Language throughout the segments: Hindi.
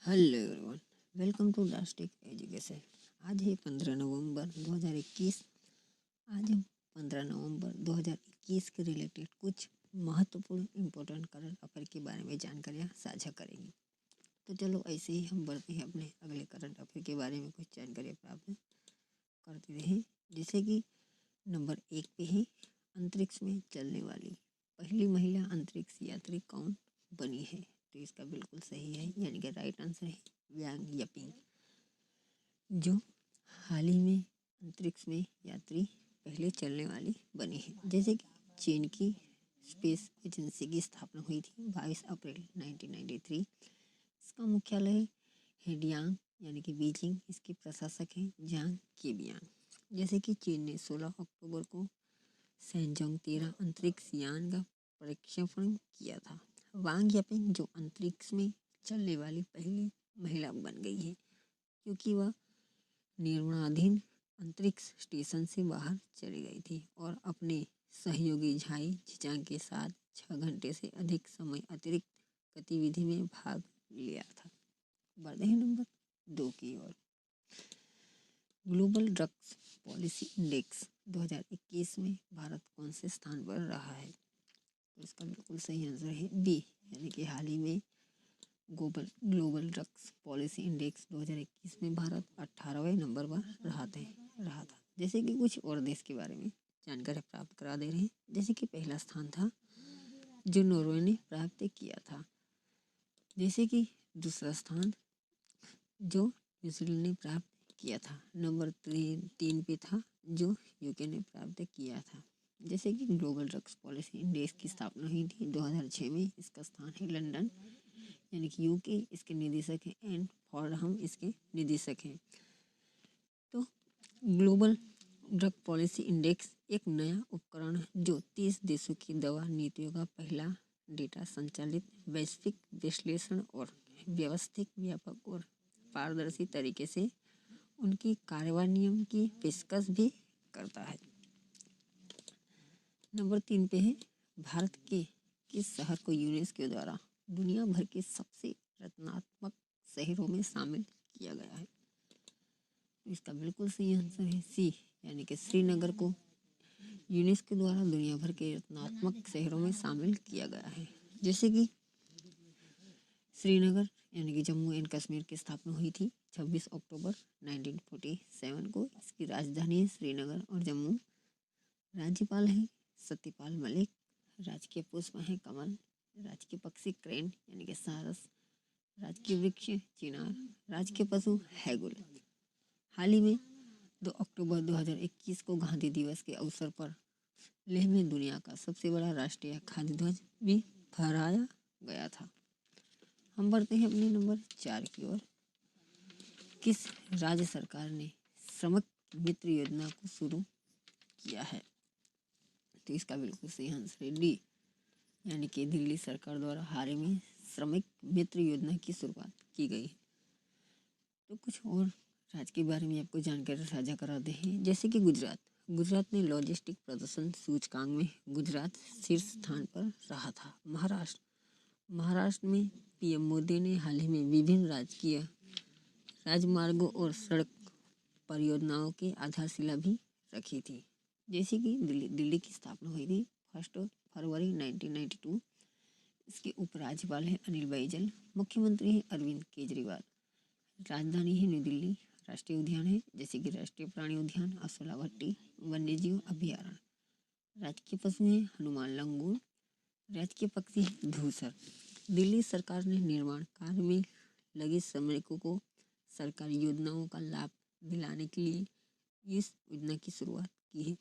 Hello everyone, welcome to Dastic education. आज है 15 नवंबर 2021। आज हम 15 नवंबर 2021 के रिलेटेड कुछ महत्वपूर्ण इम्पोर्टेंट करंट अफेयर के बारे में जानकारियाँ साझा करेंगे। तो चलो ऐसे ही हम बढ़ते हैं अपने अगले करंट अफेयर के बारे में कुछ जानकारियाँ प्राप्त करते रहें। जैसे कि नंबर 1 पे है, अंतरिक्ष में चलने वाली पहली महिला अंतरिक्ष यात्री कौन बनी है? तो इसका बिल्कुल सही है, यानी कि राइट आंसर है वांग यापिंग, जो हाल ही में अंतरिक्ष में यात्री पहले चलने वाली बनी है। जैसे कि चीन की स्पेस एजेंसी की स्थापना हुई थी 22 अप्रैल 1993। इसका मुख्यालय हेडियांग यानी कि बीजिंग, इसके प्रशासक हैं जांग केबियांग। जैसे कि चीन ने 16 अक्टूबर को सैनजोंग 13 अंतरिक्ष यान का प्रक्षेपण किया था। वांग यापिंग जो अंतरिक्ष में चलने वाली पहली महिला बन गई है, क्योंकि वह निर्माणाधीन अंतरिक्ष स्टेशन से बाहर चली गई थी और अपने सहयोगी झाई झिचांग के साथ 6 घंटे से अधिक समय अतिरिक्त गतिविधि में भाग लिया था। बढ़ते हैं नंबर 2 की ओर। ग्लोबल ड्रग्स पॉलिसी इंडेक्स 2021 में भारत कौन से स्थान पर रहा है? तो इसका बिल्कुल सही आंसर है बी, यानी कि हाल ही में ग्लोबल ड्रग्स पॉलिसी इंडेक्स 2021 में भारत 18वें नंबर पर रहा था। जैसे कि कुछ और देश के बारे में जानकारी प्राप्त करा दे रहे हैं। जैसे कि पहला स्थान था जो नॉर्वे ने प्राप्त किया था। जैसे कि दूसरा स्थान जो न्यूजीलैंड ने प्राप्त किया था। नंबर 3 पे था जो यूके ने प्राप्त किया था। जैसे कि ग्लोबल ड्रग्स पॉलिसी इंडेक्स की स्थापना हुई थी 2006 में। इसका स्थान है लंदन, यानी कि यूके इसके निदेशक हैं एंड फॉरहम इसके निदेशक हैं। तो ग्लोबल ड्रग पॉलिसी इंडेक्स एक नया उपकरण है जो 30 देशों की दवा नीतियों का पहला डेटा संचालित वैश्विक विश्लेषण और व्यवस्थित, व्यापक और पारदर्शी तरीके से उनकी कार्यवाही नियम की पेशकश भी करता है। नंबर 3 पे है, भारत के किस शहर को यूनेस्को द्वारा दुनिया भर के सबसे रचनात्मक शहरों में शामिल किया गया है? इसका बिल्कुल सही आंसर है सी, यानी कि श्रीनगर को यूनेस्को द्वारा दुनिया भर के रचनात्मक शहरों में शामिल किया गया है। जैसे कि श्रीनगर यानी कि जम्मू एंड कश्मीर की स्थापना हुई थी 26 अक्टूबर 1947 को। इसकी राजधानी है श्रीनगर और जम्मू। राज्यपाल है सत्यपाल मलिक। राजकीय पुष्प है कमल। राजकीय पक्षी क्रेन यानी कि सारस। राजकीय वृक्ष चिनार। राजकीय पशु हैगुल। हाल ही में 2 अक्टूबर 2021 को गांधी दिवस के अवसर पर लेह में दुनिया का सबसे बड़ा राष्ट्रीय खाद्य ध्वज भी फहराया गया था। हम बढ़ते हैं अपने नंबर 4 की ओर। किस राज्य सरकार ने श्रमिक मित्र योजना को शुरू किया है? तो इसका बिल्कुल सही आंसर है डी, यानी कि दिल्ली सरकार द्वारा हाल ही में श्रमिक मित्र योजना की शुरुआत की गई है। तो कुछ और राज्य के बारे में आपको जानकारी साझा कराते हैं। जैसे कि गुजरात ने लॉजिस्टिक प्रदर्शन सूचकांक में गुजरात शीर्ष स्थान पर रहा था। महाराष्ट्र में पीएम मोदी ने हाल ही में विभिन्न राजमार्गों और सड़क परियोजनाओं की आधारशिला भी रखी थी। जैसे कि दिल्ली की स्थापना हुई थी 1 फरवरी 1992। इसके उपराज्यपाल है अनिल बैजल। मुख्यमंत्री है अरविंद केजरीवाल। राजधानी है न्यू दिल्ली। राष्ट्रीय उद्यान है जैसे कि राष्ट्रीय प्राणी उद्यान असोलावट्टी, वन्यजीव अभ्यारण्य। राजकीय पशु है हनुमान लंगूर। राजकीय पक्षी है धूसर। दिल्ली सरकार ने निर्माण कार्य में लगे श्रमिकों को सरकारी योजनाओं का लाभ दिलाने के लिए इस योजना की शुरुआत की है।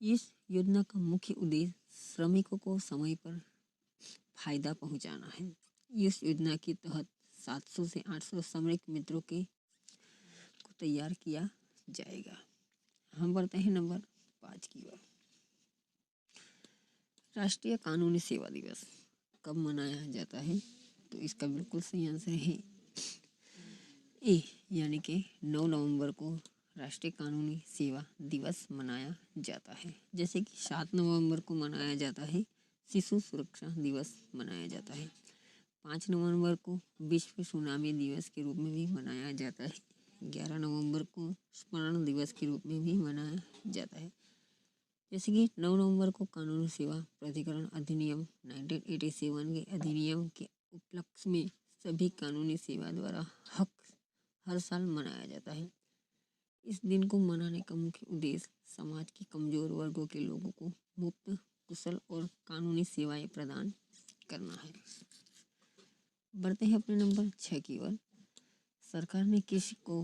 इस योजना का मुख्य उद्देश्य श्रमिकों को समय पर फायदा पहुंचाना है। इस योजना के तहत 700 से 800 श्रमिक मित्रों को तैयार किया जाएगा। हम बढ़ते हैं नंबर 5 की ओर। राष्ट्रीय कानूनी सेवा दिवस कब मनाया जाता है? तो इसका बिल्कुल सही आंसर है ए, यानी कि 9 नवंबर को राष्ट्रीय कानूनी सेवा दिवस मनाया जाता है। जैसे कि 7 नवंबर को मनाया जाता है शिशु सुरक्षा दिवस मनाया जाता है। 5 नवंबर को विश्व सुनामी दिवस के रूप में भी मनाया जाता है। 11 नवंबर को स्मरण दिवस के रूप में भी मनाया जाता है। जैसे कि 9 नवंबर को कानूनी सेवा प्राधिकरण अधिनियम 1987 के अधिनियम के उपलक्ष्य में सभी कानूनी सेवा द्वारा हक हर साल मनाया जाता है। इस दिन को मनाने का मुख्य उद्देश्य समाज के कमजोर वर्गों के लोगों को मुफ्त, कुशल और कानूनी सेवाएं प्रदान करना है। बढ़ते हैं अपने नंबर 6 की ओर। सरकार ने किसी को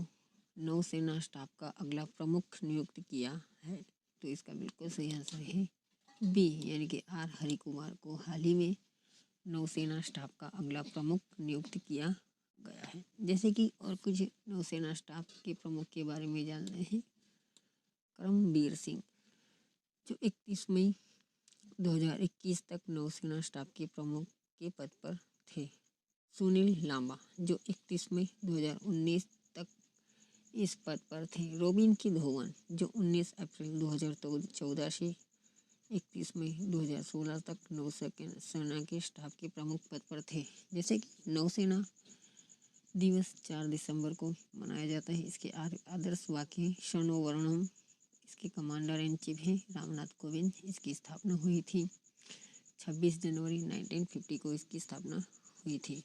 नौसेना स्टाफ का अगला प्रमुख नियुक्त किया है? तो इसका बिल्कुल सही आंसर है बी, यानी कि आर हरि कुमार को हाल ही में नौसेना स्टाफ का अगला प्रमुख नियुक्त किया गया है। जैसे कि और कुछ नौसेना स्टाफ के प्रमुख के बारे में जान रहे हैं। करमबीर सिंह जो 31 मई 2021 तक नौसेना स्टाफ के प्रमुख के पद पर थे। सुनील लांबा जो 31 मई 2019 तक इस पद पर थे। रोबिन की धोवन जो 19 अप्रैल 2014 से 31 मई 2016 तक नौसेना के स्टाफ के प्रमुख पद पर थे। जैसे कि नौसेना दिवस 4 दिसंबर को मनाया जाता है। इसके आदर्श वाक्य शनो वर्णम, इसके कमांडर इन चीफ हैं रामनाथ कोविंद। इसकी स्थापना हुई थी 26 जनवरी 1950 को इसकी स्थापना हुई थी।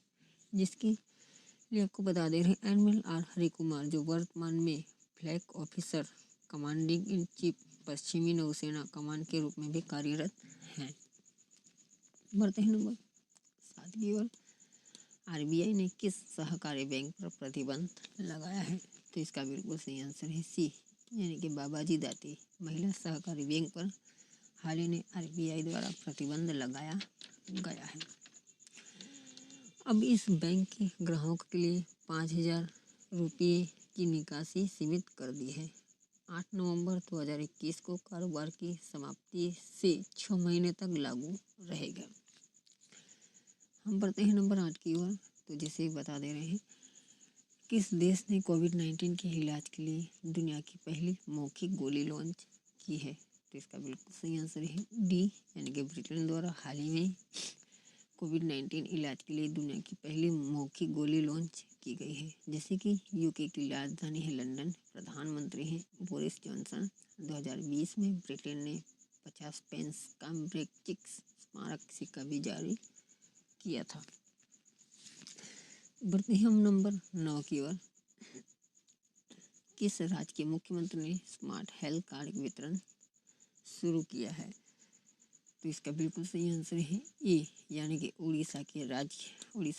जिसके लिए आपको बता दे रहे हैं एडमिरल आर हरि कुमार जो वर्तमान में flag officer commanding in chief पश्चिमी नौसेना कमान के रूप में भी कार्यरत हैं। बढ़ते हैं नंबर 7 की ओर। आरबीआई ने किस सहकारी बैंक पर प्रतिबंध लगाया है? तो इसका बिल्कुल सही आंसर है सी, यानी कि बाबाजी दाती महिला सहकारी बैंक पर हाल ही में आरबीआई द्वारा प्रतिबंध लगाया गया है। अब इस बैंक के ग्राहकों के लिए 5,000 रुपये की निकासी सीमित कर दी है। 8 नवंबर 2021 को कारोबार की समाप्ति से 6 महीने तक लागू रहेगा। हम बढ़ते हैं नंबर 8 की ओर। तो जैसे बता दे रहे हैं किस देश ने कोविड-19 के इलाज के लिए दुनिया की पहली मौखिक गोली लॉन्च की है? तो इसका बिल्कुल सही आंसर है डी, यानी कि ब्रिटेन द्वारा हाल ही में कोविड-19 इलाज के लिए दुनिया की पहली मौखिक गोली लॉन्च की गई है। जैसे कि यूके की राजधानी है लंदन, प्रधानमंत्री हैं बोरिस जॉनसन। 2020 में ब्रिटेन ने 50 पेंस का ब्रेक्जिट स्मारक सिक्का भी जारी किया था। बढ़ते हैं हम नंबर 9 की ओर। किस राज्य के मुख्यमंत्री ने स्मार्ट हेल्थ कार्ड वितरण शुरू किया है? तो इसका बिल्कुल सही आंसर है ए, यानी कि उड़ीसा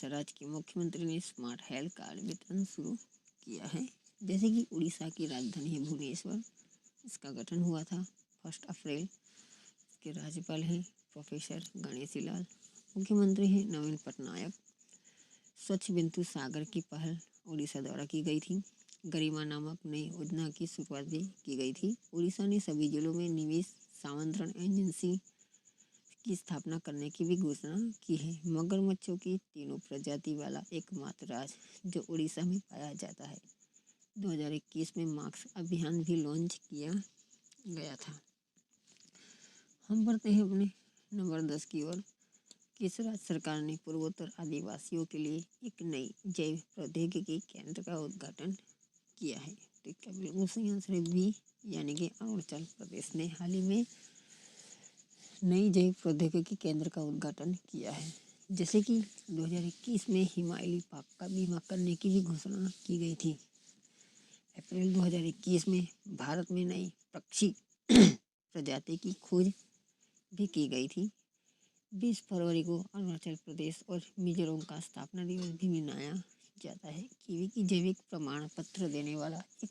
राज्य के मुख्यमंत्री ने स्मार्ट हेल्थ कार्ड वितरण शुरू किया है। जैसे कि उड़ीसा की राजधानी है भुवनेश्वर, इसका गठन हुआ था 1 अप्रैल। इसके राज्यपाल हैं प्रोफेसर गणेशी लाल, मुख्यमंत्री हैं नवीन पटनायक। स्वच्छ बिंदु सागर की पहल उड़ीसा द्वारा की गई थी। गरिमा नामक नई योजना की शुरुआत भी की गई थी। उड़ीसा ने सभी जिलों में निवेश सामंतरण एजेंसी की स्थापना करने की भी घोषणा की है। मगरमच्छों की 3 प्रजाति वाला एकमात्र राज्य जो उड़ीसा में पाया जाता है। 2021 में मास्क अभियान भी लॉन्च किया गया था। हम बढ़ते हैं अपने नंबर 10 की ओर। किस राज्य सरकार ने पूर्वोत्तर आदिवासियों के लिए एक नई जैव प्रौद्योगिकी केंद्र का उद्घाटन किया है? तो इसका बिल्कुल सही आंसर है बी, यानी कि अरुणाचल प्रदेश ने हाल ही में नई जैव प्रौद्योगिकी केंद्र का उद्घाटन किया है। जैसे कि 2021 में हिमालयी पाक का बीमा करने की भी घोषणा की गई थी। अप्रैल 2021 में भारत में नई पक्षी प्रजाति की खोज भी की गई थी। 20 फरवरी को अरुणाचल प्रदेश और मिजोरम का स्थापना दिवस भी मनाया जाता है। कीवी की जैविक प्रमाण पत्र देने वाला एक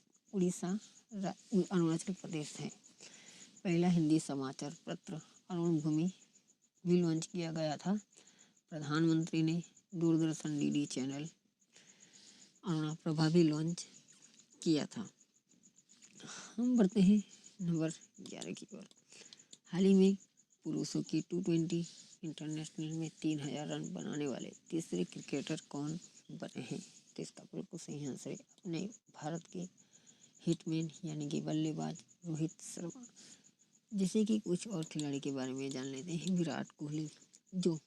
अरुणाचल प्रदेश है। पहला हिंदी समाचार पत्र अरुणभूमि भी लॉन्च किया गया था। प्रधानमंत्री ने दूरदर्शन डीडी चैनल अरुणा प्रभा भी लॉन्च किया था। हम बढ़ते हैं नंबर 11 की ओर। हाल ही में पुरुषों की T20 इंटरनेशनल में 3,000 रन बनाने वाले तीसरे क्रिकेटर कौन बने हैं? तो इसका बिल्कुल सही आंसर है अपने भारत के हिटमैन यानी कि बल्लेबाज रोहित शर्मा। जैसे कि कुछ और खिलाड़ी के बारे में जान लेते हैं। विराट कोहली जो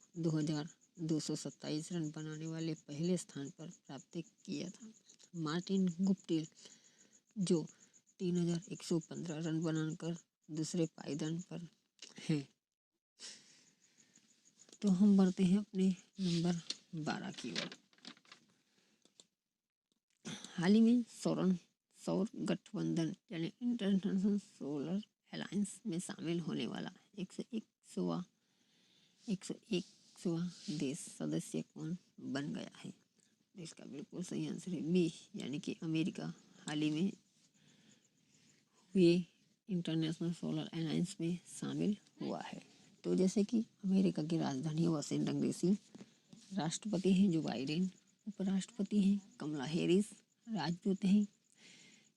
227 रन बनाने वाले पहले स्थान पर प्राप्त किया था। मार्टिन गुप्टिल जो 3115 रन बनाकर दूसरे पायदान पर हैं। तो हम बढ़ते हैं अपने नंबर 12 की ओर। हाल ही में सौर गठबंधन यानी इंटरनेशनल सोलर अलायंस में शामिल होने वाला 101वां देश सदस्य कौन बन गया है? इसका बिल्कुल सही आंसर है बी, यानी कि अमेरिका हाल ही में हुए इंटरनेशनल सोलर अलायंस में शामिल हुआ है। तो जैसे कि अमेरिका की राजधानी वाशिंगटन डीसी, राष्ट्रपति हैं जो बाइडेन, उपराष्ट्रपति हैं कमला हैरिस, राजदूत हैं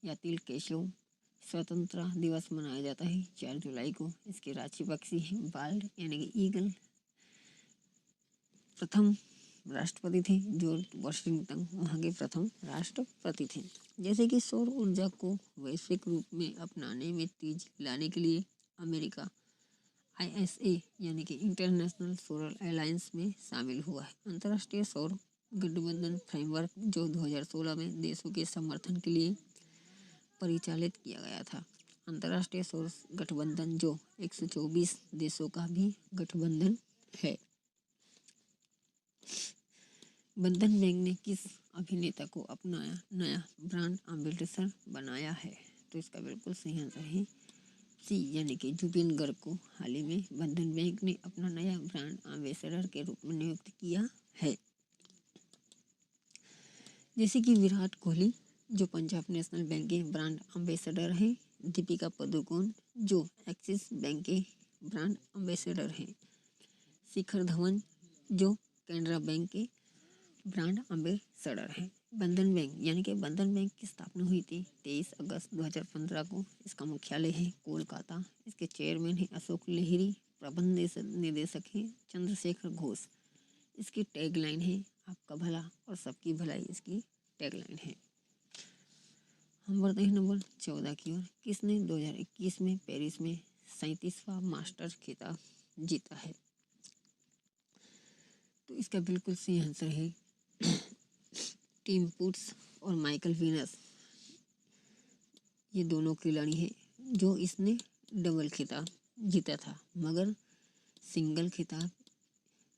यातिल केशव। स्वतंत्रता दिवस मनाया जाता है 4 जुलाई को। इसके राज्य पक्षी हैं बाल्ड यानी कि ईगल। प्रथम राष्ट्रपति थे जॉर्ज वॉशिंगटन, वहाँ के प्रथम राष्ट्रपति थे। जैसे कि सौर ऊर्जा को वैश्विक रूप में अपनाने में तेजी लाने के लिए अमेरिका ISA यानी कि इंटरनेशनल सोलर अलायंस में शामिल हुआ है। अंतर्राष्ट्रीय सौर गठबंधन फ्रेमवर्क जो 2016 में देशों के समर्थन के लिए परिचालित किया गया था। अंतर्राष्ट्रीय सौर गठबंधन जो 124 देशों का भी गठबंधन है। बंधन बैंक ने किस अभिनेता को अपना नया ब्रांड एम्बेसडर बनाया है? तो इसका बिल्कुल सही आंसर है सी, यानी कि जुबिन गर्ग को हाल ही में बंधन बैंक ने अपना नया ब्रांड एम्बेसडर के रूप में नियुक्त किया है। जैसे कि विराट कोहली जो पंजाब नेशनल बैंक के ब्रांड एम्बेसडर हैं, दीपिका पादुकोण जो एक्सिस बैंक के ब्रांड एम्बेसडर हैं, शिखर धवन जो कैनरा बैंक के ब्रांड एम्बेसडर हैं। बंधन बैंक यानी कि बंधन बैंक की स्थापना हुई थी 23 अगस्त 2015 को। इसका मुख्यालय है कोलकाता। इसके चेयरमैन हैं अशोक लहिरी, प्रबंध निदेशक हैं चंद्रशेखर घोष। इसकी टैगलाइन है आपका भला और सबकी भलाई, इसकी टैगलाइन है। हम बढ़ते हैं नंबर 14 की ओर। किसने 2021 में पेरिस में 37वां मास्टर्स खिताब जीता है? तो इसका बिल्कुल सही आंसर है टिम पुट्स और माइकल वीनस। ये दोनों खिलाड़ी हैं जो इसने डबल खिताब जीता था, मगर सिंगल खिताब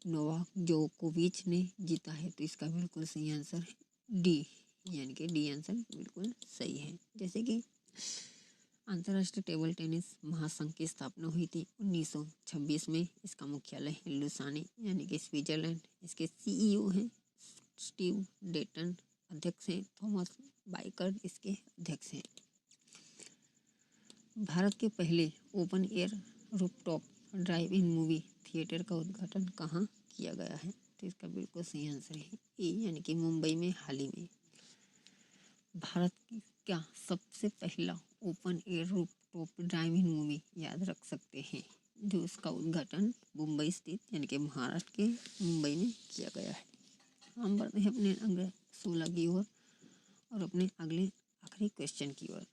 नोवाक जोकोविच ने जीता है। तो इसका बिल्कुल सही आंसर है डी, यानी कि डी आंसर बिल्कुल सही है। जैसे कि अंतर्राष्ट्रीय टेबल टेनिस महासंघ की स्थापना हुई थी 1926 में। इसका मुख्यालय है लुसाने यानी कि स्विट्जरलैंड। इसके CEO हैं स्टीव डेटन, अध्यक्ष हैं थॉमस बाइकर, इसके अध्यक्ष हैं। भारत के पहले ओपन एयर रूफटॉप ड्राइव इन मूवी थिएटर का उद्घाटन कहाँ किया गया है? तो इसका बिल्कुल सही आंसर है ए, यानी कि मुंबई में हाल ही में। भारत का सबसे पहला ओपन एयर रूफटॉप ड्राइव इन मूवी याद रख सकते हैं, जो इसका उद्घाटन मुंबई स्थित यानी कि महाराष्ट्र के मुंबई में किया गया है। हम बढ़ते हैं अपने अगले 16 की ओर और अपने अगले आखिरी क्वेश्चन की ओर।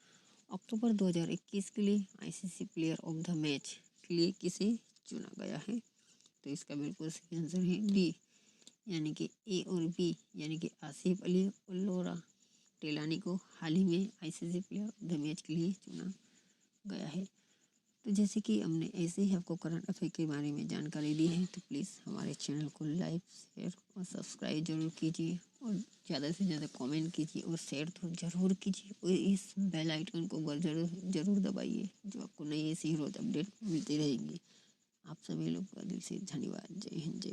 अक्टूबर 2021 के लिए ICC player of the match के लिए किसे चुना गया है? तो इसका बिल्कुल सही आंसर है डी, यानी कि ए और बी, यानी कि आसिफ अली और लौरा टेलानी को हाल ही में ICC player of the match के लिए चुना गया है। तो जैसे कि हमने ऐसे ही आपको करंट अफेयर के बारे में जानकारी दी है, तो प्लीज़ हमारे चैनल को लाइक, शेयर और सब्सक्राइब जरूर कीजिए और ज़्यादा से ज़्यादा कमेंट कीजिए और शेयर तो ज़रूर कीजिए और इस बेल आइकन को ज़रूर दबाइए, जो आपको नई ऐसी रोज़ अपडेट मिलती रहेगी। आप सभी लोग का दिल से धन्यवाद। जय हिंद, जय